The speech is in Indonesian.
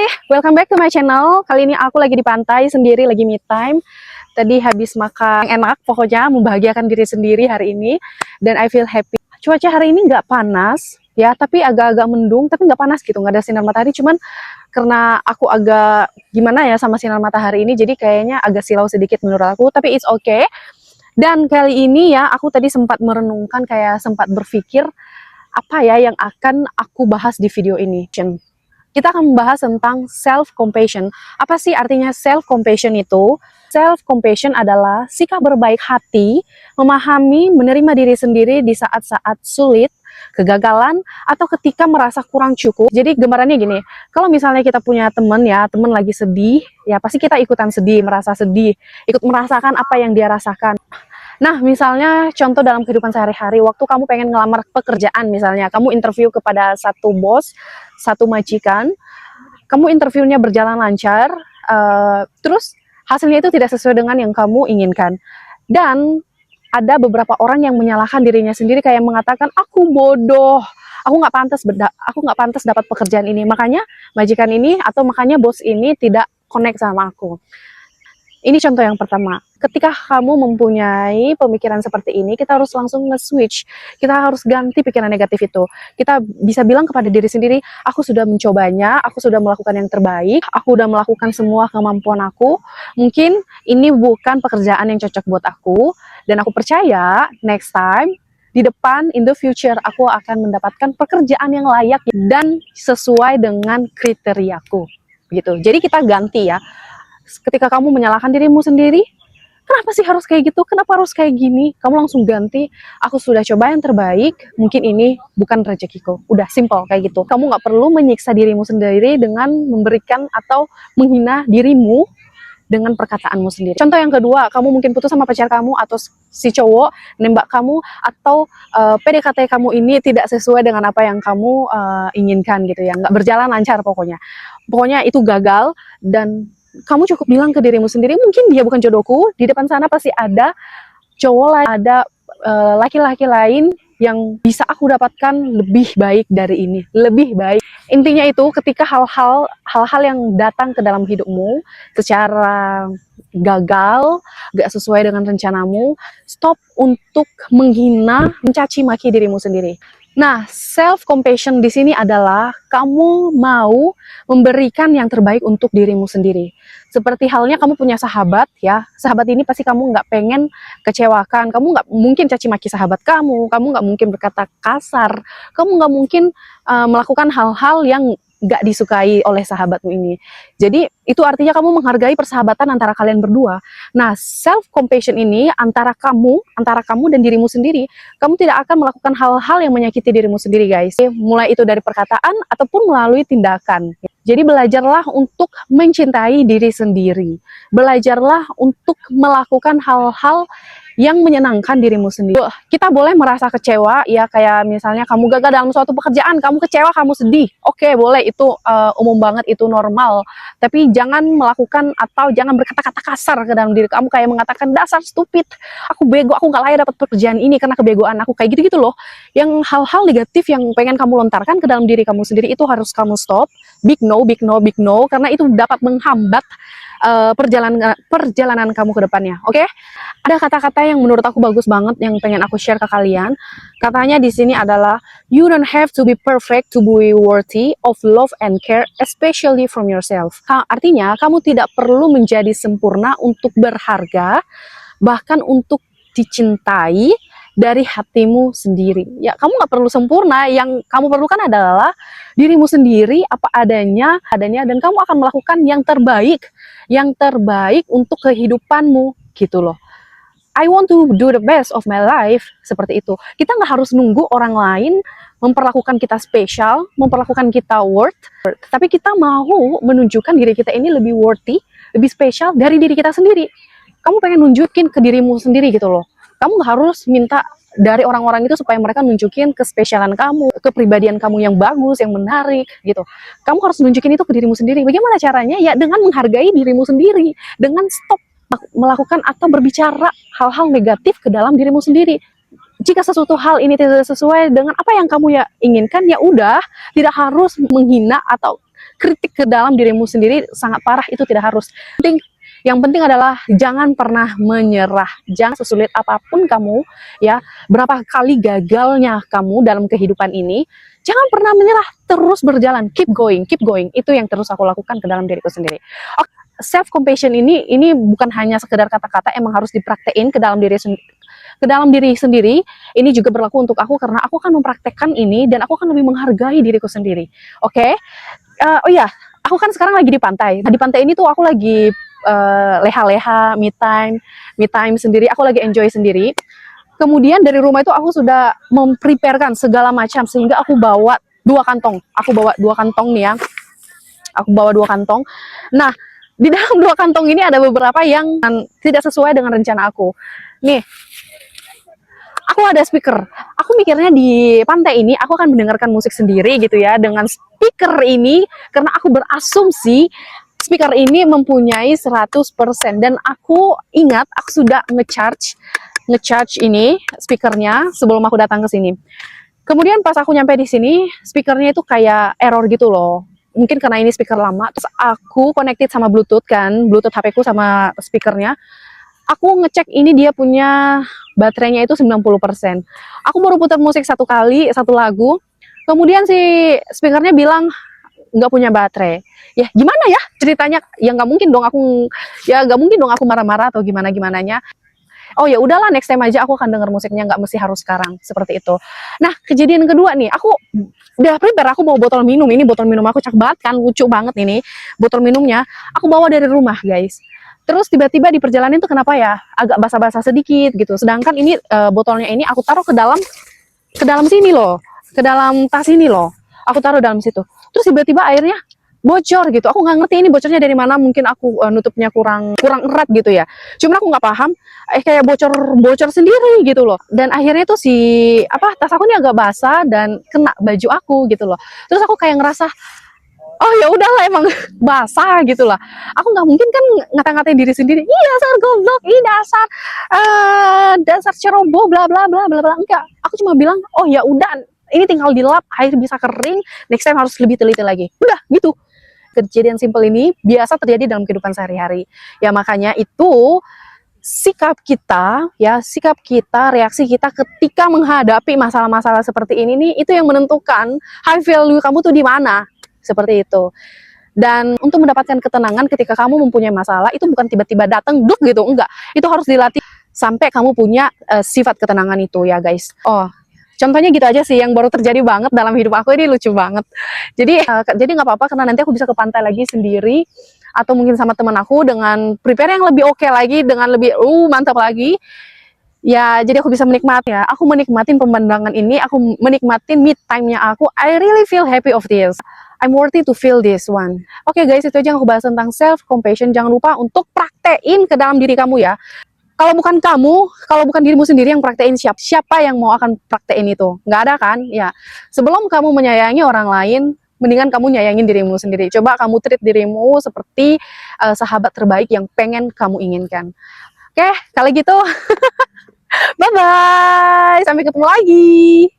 Hai, welcome back to my channel. Kali ini aku lagi di pantai sendiri, lagi me time. Tadi habis makan enak, pokoknya membahagiakan diri sendiri hari ini. Dan I feel happy. Cuaca hari ini nggak panas, ya, tapi agak-agak mendung, tapi nggak panas gitu, nggak ada sinar matahari. Cuman karena aku agak gimana ya sama sinar matahari ini, jadi kayaknya agak silau sedikit menurut aku, tapi it's okay. Dan kali ini ya, aku tadi sempat merenungkan, kayak sempat berpikir, apa ya yang akan aku bahas di video ini. Kita akan membahas tentang self-compassion. Apa sih artinya self-compassion itu? Self-compassion adalah sikap berbaik hati, memahami, menerima diri sendiri di saat-saat sulit, kegagalan, atau ketika merasa kurang cukup. Jadi gambarannya gini, kalau misalnya kita punya teman ya, teman lagi sedih, ya pasti kita ikutan sedih, merasa sedih, ikut merasakan apa yang dia rasakan. Nah, misalnya contoh dalam kehidupan sehari-hari, waktu kamu pengen ngelamar pekerjaan misalnya, kamu interview kepada satu bos, satu majikan, kamu interviewnya berjalan lancar, terus hasilnya itu tidak sesuai dengan yang kamu inginkan. Dan ada beberapa orang yang menyalahkan dirinya sendiri, kayak mengatakan, aku bodoh, aku nggak pantas dapat pekerjaan ini, makanya majikan ini atau makanya bos ini tidak connect sama aku. Ini contoh yang pertama. Ketika kamu mempunyai pemikiran seperti ini, kita harus langsung nge-switch. Kita harus ganti pikiran negatif itu. Kita bisa bilang kepada diri sendiri, aku sudah mencobanya, aku sudah melakukan yang terbaik, aku sudah melakukan semua kemampuan aku. Mungkin ini bukan pekerjaan yang cocok buat aku, dan aku percaya next time, di depan, in the future, aku akan mendapatkan pekerjaan yang layak dan sesuai dengan kriteriaku. Gitu. Jadi kita ganti ya. Ketika kamu menyalahkan dirimu sendiri, kenapa sih harus kayak gitu? Kenapa harus kayak gini? Kamu langsung ganti, aku sudah coba yang terbaik, mungkin ini bukan rezekiku. Udah simple kayak gitu. Kamu nggak perlu menyiksa dirimu sendiri dengan memberikan atau menghina dirimu dengan perkataanmu sendiri. Contoh yang kedua, kamu mungkin putus sama pacar kamu atau si cowok nembak kamu, atau PDKT kamu ini tidak sesuai dengan apa yang kamu inginkan gitu ya, nggak berjalan lancar pokoknya. Pokoknya itu gagal, dan kamu cukup bilang ke dirimu sendiri, mungkin dia bukan jodohku, di depan sana pasti ada cowok lain, ada laki-laki lain yang bisa aku dapatkan lebih baik dari ini, lebih baik. Intinya itu, ketika hal-hal yang datang ke dalam hidupmu secara gagal, gak sesuai dengan rencanamu, stop untuk menghina, mencaci maki dirimu sendiri. Nah, self-compassion di sini adalah kamu mau memberikan yang terbaik untuk dirimu sendiri. Seperti halnya kamu punya sahabat ya, sahabat ini pasti kamu nggak pengen kecewakan, kamu nggak mungkin caci maki sahabat kamu nggak mungkin berkata kasar, kamu nggak mungkin melakukan hal-hal yang nggak disukai oleh sahabatmu ini. Jadi itu artinya kamu menghargai persahabatan antara kalian berdua. Nah, self compassion ini antara kamu dan dirimu sendiri. Kamu tidak akan melakukan hal-hal yang menyakiti dirimu sendiri, guys. Mulai itu dari perkataan ataupun melalui tindakan. Jadi belajarlah untuk mencintai diri sendiri. Belajarlah untuk melakukan hal-hal yang menyenangkan dirimu sendiri. Kita boleh merasa kecewa ya, kayak misalnya kamu gagal dalam suatu pekerjaan, kamu kecewa, kamu sedih. Oke, boleh, itu umum banget, itu normal. Tapi jangan melakukan atau jangan berkata-kata kasar ke dalam diri kamu, kayak mengatakan, dasar stupid, aku bego, aku nggak layak dapat pekerjaan ini karena kebegoan aku, kayak gitu-gitu loh. Yang hal-hal negatif yang pengen kamu lontarkan ke dalam diri kamu sendiri, itu harus kamu stop. Big no, big no, big no, karena itu dapat menghambat perjalanan kamu ke depannya. Oke? Ada kata-kata yang menurut aku bagus banget yang pengen aku share ke kalian. Katanya di sini adalah, you don't have to be perfect to be worthy of love and care, especially from yourself. Artinya kamu tidak perlu menjadi sempurna untuk berharga, bahkan untuk dicintai dari hatimu sendiri. Ya, kamu nggak perlu sempurna, yang kamu perlukan adalah dirimu sendiri apa adanya, dan kamu akan melakukan yang terbaik untuk kehidupanmu, gitu loh. I want to do the best of my life, seperti itu. Kita nggak harus nunggu orang lain memperlakukan kita spesial, memperlakukan kita worth, tapi kita mau menunjukkan diri kita ini lebih worthy, lebih spesial dari diri kita sendiri. Kamu pengen nunjukin ke dirimu sendiri gitu loh. Kamu nggak harus minta dari orang-orang itu supaya mereka nunjukin kespesialan kamu, kepribadian kamu yang bagus, yang menarik gitu. Kamu harus nunjukin itu ke dirimu sendiri. Bagaimana caranya? Ya dengan menghargai dirimu sendiri, dengan stop melakukan atau berbicara hal-hal negatif ke dalam dirimu sendiri. Jika sesuatu hal ini tidak sesuai dengan apa yang kamu ya inginkan, ya udah, tidak harus menghina atau kritik ke dalam dirimu sendiri sangat parah, itu tidak harus. Yang penting adalah jangan pernah menyerah. Jangan sesulit apapun kamu, ya, berapa kali gagalnya kamu dalam kehidupan ini, jangan pernah menyerah, terus berjalan, keep going, keep going. Itu yang terus aku lakukan ke dalam diriku sendiri. Self compassion ini bukan hanya sekedar kata-kata, emang harus dipraktein ke dalam diri sendiri. Ini juga berlaku untuk aku karena aku akan mempraktekkan ini dan aku akan lebih menghargai diriku sendiri. Oke? Oh iya, aku kan sekarang lagi di pantai. Nah, di pantai ini tuh aku lagi leha-leha, me time sendiri. Aku lagi enjoy sendiri. Kemudian dari rumah itu aku sudah mempreparekan segala macam sehingga aku bawa 2 kantong. Aku bawa 2 kantong nih ya. Aku bawa 2 kantong. Nah, di dalam 2 kantong ini ada beberapa yang tidak sesuai dengan rencana aku. Nih, aku ada speaker. Aku mikirnya di pantai ini aku akan mendengarkan musik sendiri gitu ya dengan speaker ini, karena aku berasumsi speaker ini mempunyai 100%, dan aku ingat aku sudah ngecharge ini speakernya sebelum aku datang ke sini. Kemudian pas aku nyampe di sini, speakernya itu kayak error gitu loh. Mungkin karena ini speaker lama. Terus aku connected sama Bluetooth kan, Bluetooth HP ku sama speakernya. Aku ngecek ini dia punya baterainya itu 90%. Aku baru putar musik 1 kali, 1 lagu. Kemudian si speakernya bilang nggak punya baterai. Ya gimana ya ceritanya? Ya nggak mungkin dong aku marah-marah atau gimana-gimananya. Oh ya udahlah, next time aja aku akan denger musiknya, nggak mesti harus sekarang, seperti itu. Nah, kejadian kedua nih, aku udah prepare, aku bawa botol minum. Ini botol minum aku cakep banget kan, lucu banget ini botol minumnya. Aku bawa dari rumah guys. Terus tiba-tiba di perjalanan itu kenapa ya agak basah-basah sedikit gitu. Sedangkan ini botolnya ini aku taruh ke dalam sini loh, ke dalam tas ini loh. Aku taruh dalam situ. Terus tiba-tiba airnya bocor gitu. Aku nggak ngerti ini bocornya dari mana. Mungkin aku nutupnya kurang erat gitu ya. Cuman aku nggak paham. Kayak bocor sendiri gitu loh. Dan akhirnya tuh tas aku ini agak basah dan kena baju aku gitu loh. Terus aku kayak ngerasa, oh ya udahlah emang basah gitu lah. Aku nggak mungkin kan ngata-ngatain diri sendiri. Iya dasar goblok, ini dasar ceroboh, bla bla bla bla bla. Enggak. Aku cuma bilang, oh ya udah, ini tinggal dilap, air bisa kering. Next time harus lebih teliti lagi. Udah gitu. Kejadian simpel ini biasa terjadi dalam kehidupan sehari-hari. Ya makanya itu sikap kita, reaksi kita ketika menghadapi masalah-masalah seperti ini nih, itu yang menentukan high value kamu tuh di mana. Seperti itu. Dan untuk mendapatkan ketenangan ketika kamu mempunyai masalah, itu bukan tiba-tiba datang duk gitu, enggak. Itu harus dilatih sampai kamu punya sifat ketenangan itu ya guys. Oh, contohnya gitu aja sih yang baru terjadi banget dalam hidup aku, ini lucu banget. Jadi nggak apa-apa karena nanti aku bisa ke pantai lagi sendiri atau mungkin sama teman aku dengan prepare yang lebih oke lagi, dengan lebih mantap lagi. Ya, jadi aku bisa menikmati ya. Aku menikmatin pemandangan ini, aku menikmatin me time-nya aku. I really feel happy of this. I'm worthy to feel this one. Oke guys, itu aja yang aku bahas tentang self compassion. Jangan lupa untuk praktein ke dalam diri kamu ya. Kalau bukan kamu, kalau bukan dirimu sendiri yang praktein, siapa yang mau akan praktein itu? Nggak ada kan? Ya, sebelum kamu menyayangi orang lain, mendingan kamu nyayangin dirimu sendiri. Coba kamu treat dirimu seperti sahabat terbaik yang pengen kamu inginkan. Oke, kalau gitu, bye-bye. Sampai ketemu lagi.